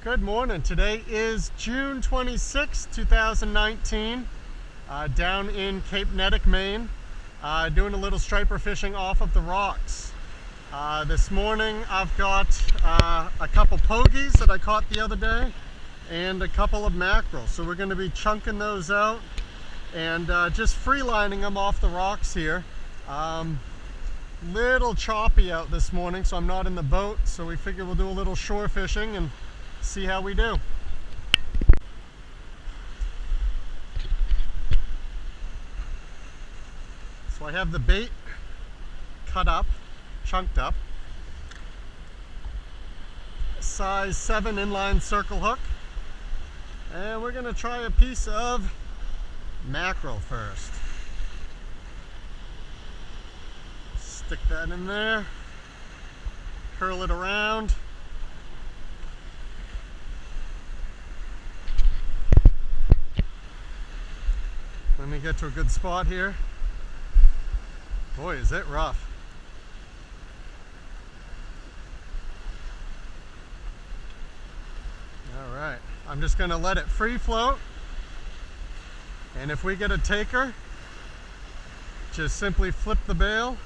Good morning. Today is June 26, 2019, down in Cape Neddick, Maine, doing a little striper fishing off of the rocks. This morning I've got a couple pogies that I caught the other day and a couple of mackerel. So we're going to be chunking those out and just free lining them off the rocks here. Little choppy out this morning, so I'm not in the boat, so we figure we'll do a little shore fishing and see how we do. So I have the bait cut up, chunked up, size 7 inline circle hook, and we're going to try a piece of mackerel first. Stick that in there, curl it around. Let me get to a good spot here. Boy, is it rough. All right, I'm just going to let it free float. And if we get a taker, just simply flip the bail.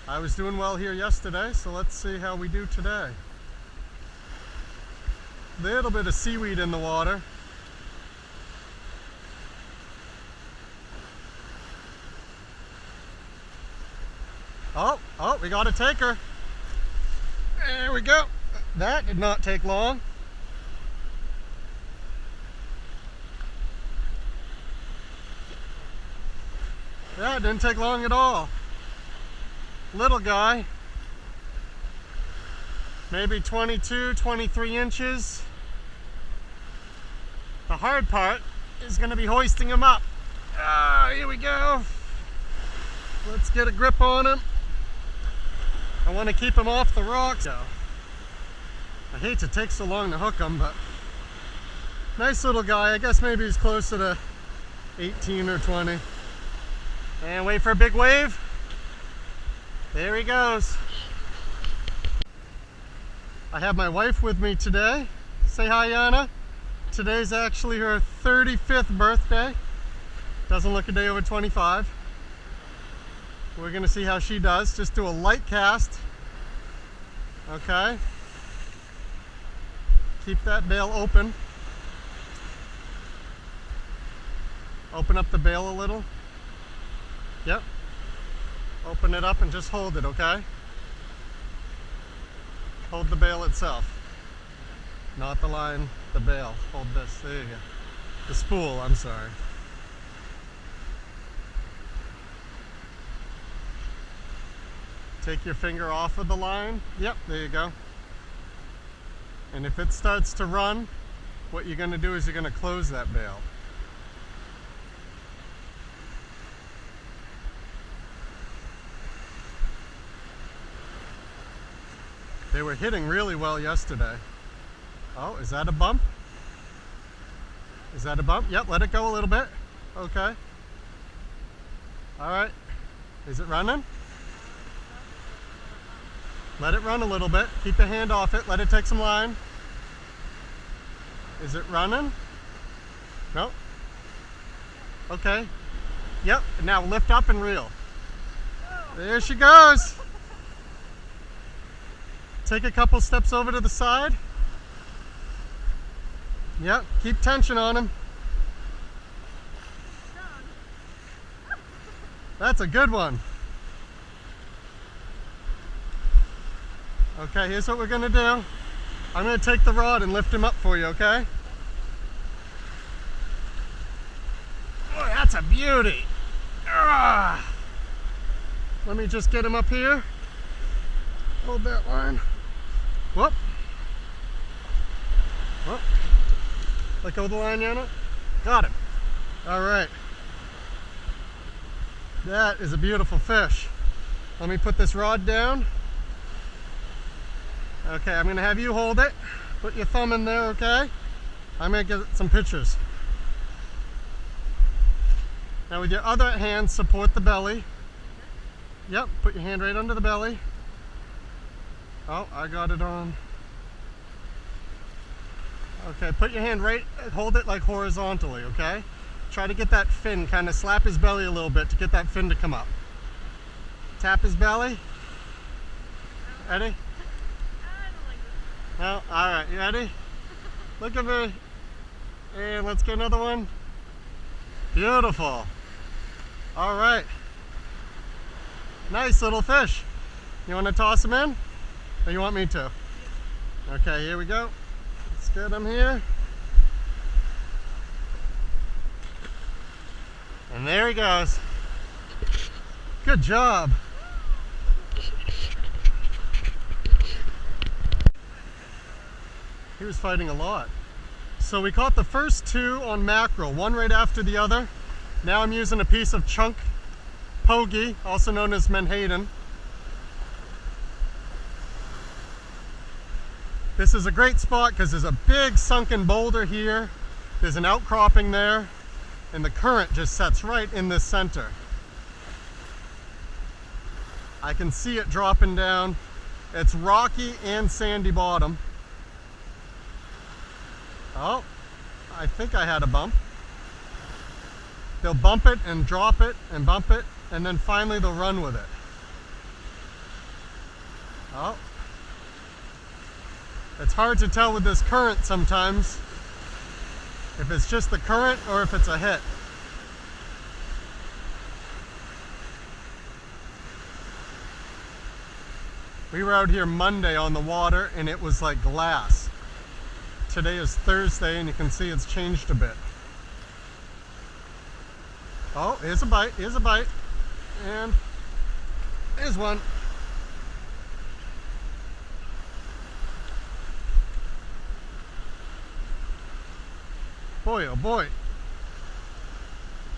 I was doing well here yesterday, so let's see how we do today. Little bit of seaweed in the water. Oh, we got a taker. There we go. That did not take long. Yeah, it didn't take long at all. Little guy. Maybe 22, 23 inches. The hard part is going to be hoisting him up. Here we go. Let's get a grip on him. I want to keep him off the rocks. I hate to take so long to hook him, but nice little guy. I guess maybe he's closer to 18 or 20. And wait for a big wave. There he goes. I have my wife with me today. Say hi, Yana. Today's actually her 35th birthday. Doesn't look a day over 25. We're going to see how she does. Just do a light cast. Okay. Keep that bail open. Open up the bail a little. Yep. Open it up and just hold it, okay? Hold the bail itself. Not the line, the bail. Hold this. There you go. The spool, I'm sorry. Take your finger off of the line. Yep, there you go. And if it starts to run, what you're going to do is you're going to close that bail. They were hitting really well yesterday. Oh, is that a bump? Is that a bump? Yep, let it go a little bit. Okay. All right. Is it running? Let it run a little bit. Keep your hand off it. Let it take some line. Is it running? Nope. Okay. Yep. Now lift up and reel. There she goes. Take a couple steps over to the side. Yep. Keep tension on him. That's a good one. Okay, here's what we're going to do. I'm going to take the rod and lift him up for you, okay? Boy, that's a beauty. Let me just get him up here. Hold that line. Whoop. Whoop. Let go of the line, Yana. Got him. All right. That is a beautiful fish. Let me put this rod down. Okay, I'm going to have you hold it. Put your thumb in there, okay? I'm going to get some pictures. Now with your other hand, support the belly. Yep, put your hand right under the belly. Oh, I got it on. Okay, put your hand right, hold it like horizontally, okay? Try to get that fin, kind of slap his belly a little bit to get that fin to come up. Tap his belly. Ready? No? Alright, you ready? Look at me. And let's get another one. Beautiful. Alright. Nice little fish. You want to toss him in? Or you want me to? Okay, here we go. Let's get him here. And there he goes. Good job. He was fighting a lot. So we caught the first two on mackerel, one right after the other. Now I'm using a piece of chunk pogie, also known as menhaden. This is a great spot because there's a big sunken boulder here. There's an outcropping there, and the current just sets right in this center. I can see it dropping down. It's rocky and sandy bottom. Oh, I think I had a bump. They'll bump it and drop it and bump it, and then finally they'll run with it. Oh. It's hard to tell with this current sometimes if it's just the current or if it's a hit. We were out here Monday on the water and it was like glass. Today is Thursday and you can see it's changed a bit. Oh, here's a bite, here's a bite. And here's one. Boy, oh boy.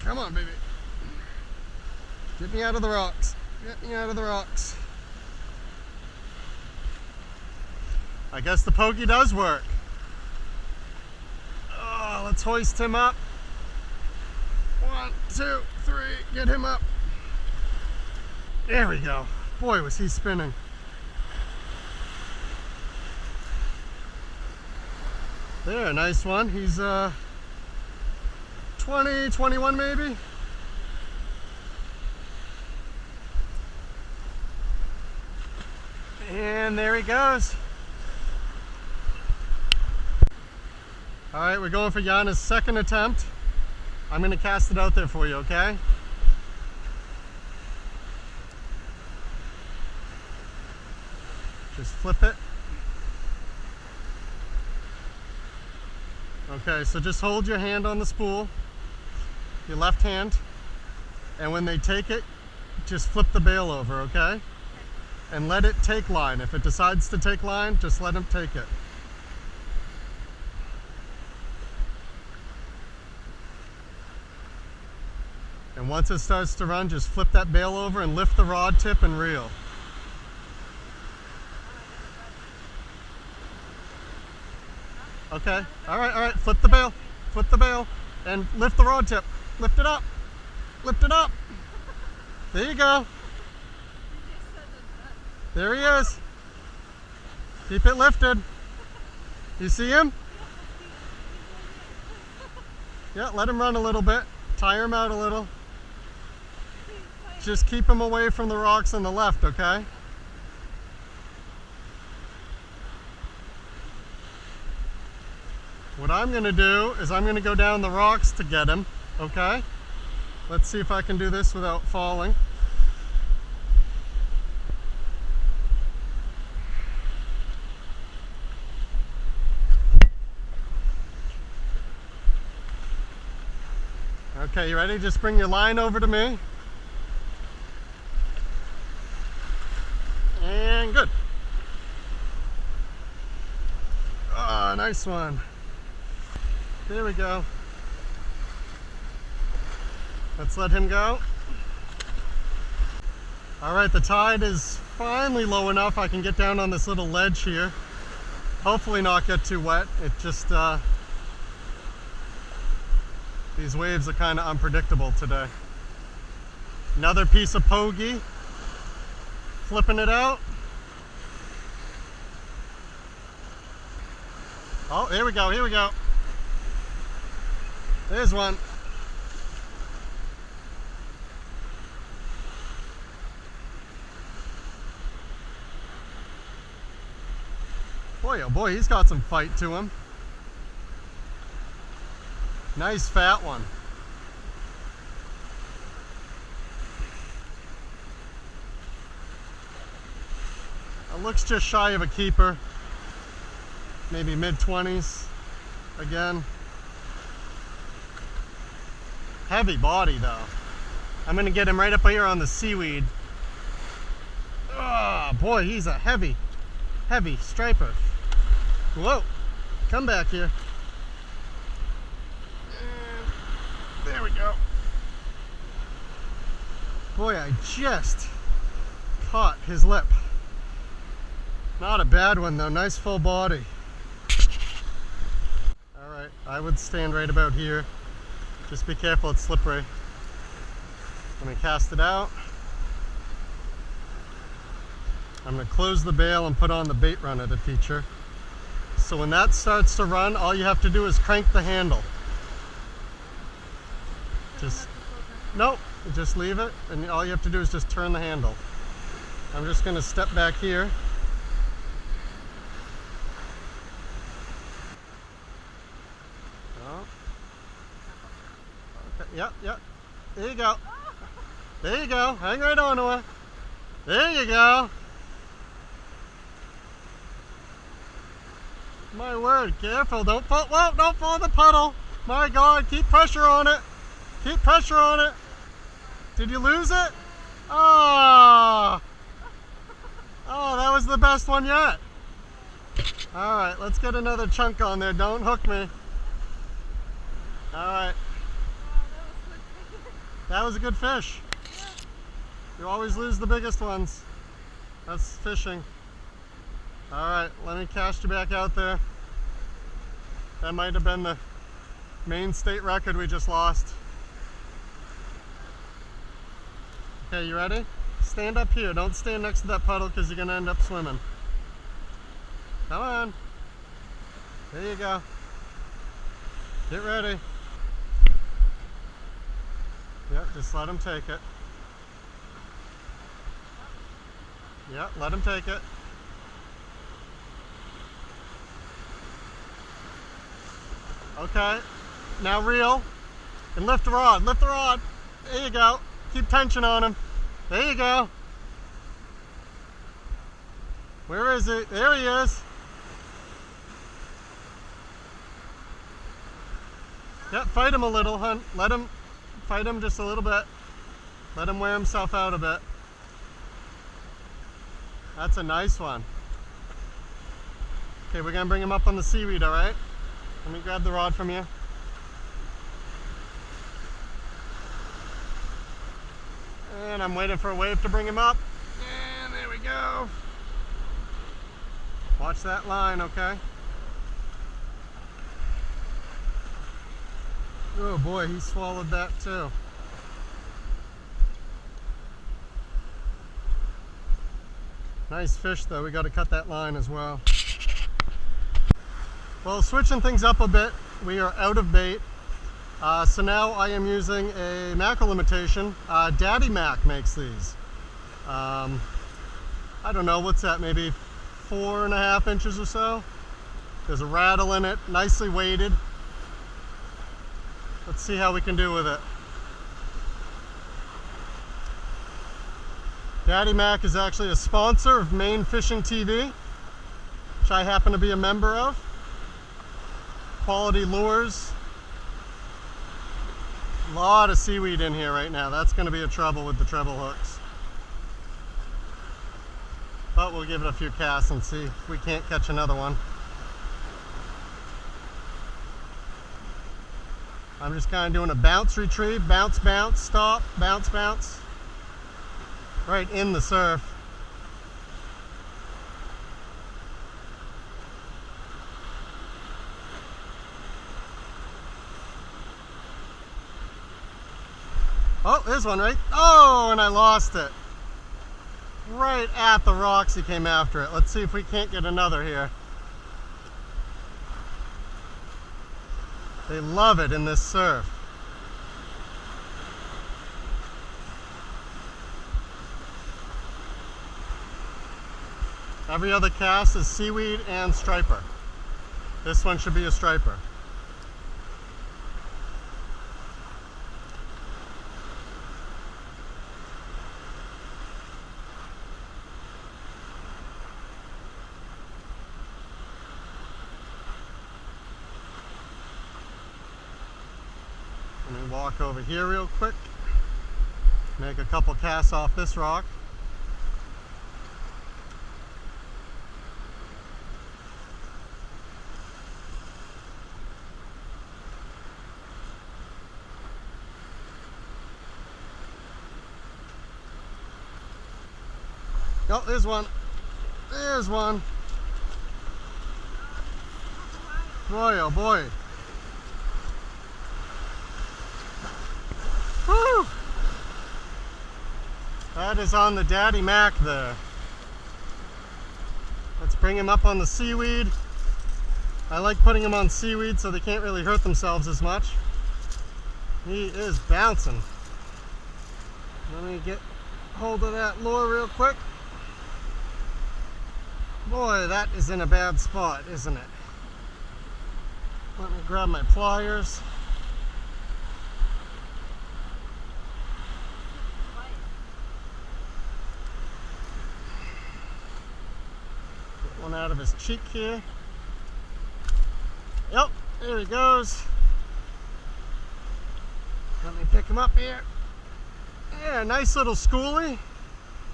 Come on, baby. Get me out of the rocks. Get me out of the rocks. I guess the pogie does work. Oh, let's hoist him up. 1, 2, 3, get him up. There we go. Boy, was he spinning. There, a nice one. He's 20, 21 maybe. And there he goes. All right, we're going for Jana's second attempt. I'm going to cast it out there for you, okay? Just flip it. Okay, so just hold your hand on the spool, your left hand, and when they take it, just flip the bail over, okay? And let it take line. If it decides to take line, just let him take it. And once it starts to run, just flip that bail over and lift the rod tip and reel. Okay, all right, flip the bail, and lift the rod tip. Lift it up, lift it up. There you go. There he is. Keep it lifted. You see him? Yeah, let him run a little bit. Tire him out a little. Just keep him away from the rocks on the left, okay? What I'm going to do is I'm going to go down the rocks to get him, okay? Let's see if I can do this without falling. Okay, you ready? Just bring your line over to me. And good. Ah, nice one. There we go. Let's let him go. All right, the tide is finally low enough I can get down on this little ledge here. Hopefully not get too wet. It just, these waves are kind of unpredictable today. Another piece of pogie. Flipping it out. Oh, here we go, here we go. There's one. Boy, oh boy, he's got some fight to him. Nice fat one. It looks just shy of a keeper. Maybe mid-20s again. Heavy body though. I'm gonna get him right up here on the seaweed. Oh boy, he's a heavy striper. Whoa, come back here. And there we go. Boy, I just caught his lip. Not a bad one though, nice full body. Alright, I would stand right about here. Just be careful, it's slippery. Let me cast it out. I'm going to close the bail and put on the bait run at a feature. So when that starts to run, all you have to do is crank the handle. Nope, just leave it, and all you have to do is just turn the handle. I'm just going to step back here. Oh. Okay, yep. There you go. There you go. Hang right on to her. There you go. My word, careful, don't fall, whoa, don't fall in the puddle. My God, keep pressure on it. Keep pressure on it. Did you lose it? Oh, that was the best one yet. All right, let's get another chunk on there. Don't hook me. All right. That was a good fish. You always lose the biggest ones. That's fishing. Alright, let me cast you back out there. That might have been the Maine state record we just lost. Okay, you ready? Stand up here. Don't stand next to that puddle because you're going to end up swimming. Come on. There you go. Get ready. Yep, just let him take it. Yep, let him take it. Okay, now reel and lift the rod, lift the rod. There you go. Keep tension on him. There you go. Where is he? There he is. Yep, fight him a little, hun. Let him fight him just a little bit. Let him wear himself out a bit. That's a nice one. Okay, we're gonna bring him up on the seaweed, all right? Let me grab the rod from you. And I'm waiting for a wave to bring him up. And there we go. Watch that line, okay? Oh boy, he swallowed that too. Nice fish though, we got to cut that line as well. Well, switching things up a bit, we are out of bait. So now I am using a mackerel imitation. Daddy Mac makes these. I don't know, what's that, maybe 4.5 inches or so? There's a rattle in it, nicely weighted. Let's see how we can do with it. Daddy Mac is actually a sponsor of Maine Fishing TV, which I happen to be a member of. Quality lures. A lot of seaweed in here right now. That's going to be a trouble with the treble hooks. But we'll give it a few casts and see if we can't catch another one. I'm just kind of doing a bounce retrieve, bounce, bounce, stop, bounce, bounce. Right in the surf. Oh, there's one, right? Oh, and I lost it. Right at the rocks he came after it. Let's see if we can't get another here. They love it in this surf. Every other cast is seaweed and striper. This one should be a striper. Let me walk over here real quick. Make a couple casts off this rock. Oh, there's one. There's one. Boy, oh boy. Woo! That is on the Daddy Mac there. Let's bring him up on the seaweed. I like putting him on seaweed so they can't really hurt themselves as much. He is bouncing. Let me get hold of that lure real quick. Boy, that is in a bad spot, isn't it? Let me grab my pliers. Get one out of his cheek here. Yep, there he goes. Let me pick him up here. Yeah, nice little schoolie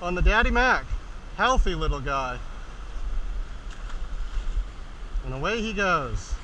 on the Daddy Mac. Healthy little guy. And away he goes.